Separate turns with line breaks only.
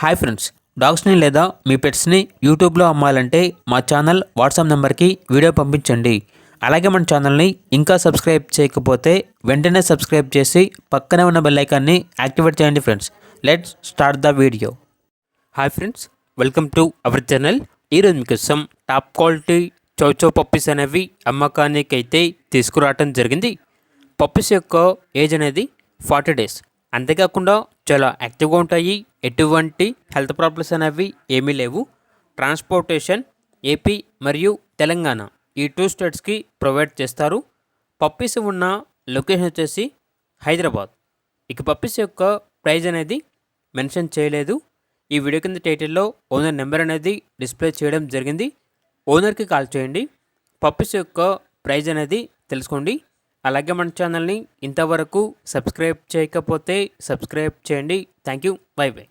Hi friends, డాగ్స్ని లేదా మీ పెట్స్ని యూట్యూబ్లో అమ్మాలంటే మా ఛానల్ వాట్సాప్ నెంబర్కి వీడియో పంపించండి. అలాగే మన ఛానల్ని ఇంకా సబ్స్క్రైబ్ చేయకపోతే వెంటనే సబ్స్క్రైబ్ చేసి పక్కనే ఉన్న బెల్ ఐకాన్ని యాక్టివేట్ చేయండి friends. Let's start the video. Hi friends, welcome to our channel. ఈరోజు మీకోసం టాప్ క్వాలిటీ చౌచౌ పప్పీస్ అనేవి అమ్మకానికి అయితే తీసుకురావటం జరిగింది. పప్పీస్ యొక్క ఏజ్ అనేది 40 days. అంతేకాకుండా చాలా యాక్టివ్గా ఉంటాయి. ఎటువంటి హెల్త్ ప్రాబ్లమ్స్ అనేవి ఏమీ లేవు. ట్రాన్స్పోర్టేషన్ ఏపీ మరియు తెలంగాణ ఈ 2 స్టేట్స్కి ప్రొవైడ్ చేస్తారు. పప్పీస్ ఉన్న లొకేషన్ వచ్చేసి హైదరాబాద్. ఇక పప్పీస్ యొక్క ప్రైజ్ అనేది మెన్షన్ చేయలేదు. ఈ వీడియో కింద టైటిల్లో ఓనర్ నెంబర్ అనేది డిస్ప్లే చేయడం జరిగింది. ఓనర్కి కాల్ చేయండి. పప్పీస్ యొక్క ప్రైజ్ అనేది తెలుసుకోండి. అలాగే మన ఛానల్ని ఇంతవరకు సబ్స్క్రైబ్ చేయకపోతే సబ్స్క్రైబ్ చేయండి. Thank you. By by.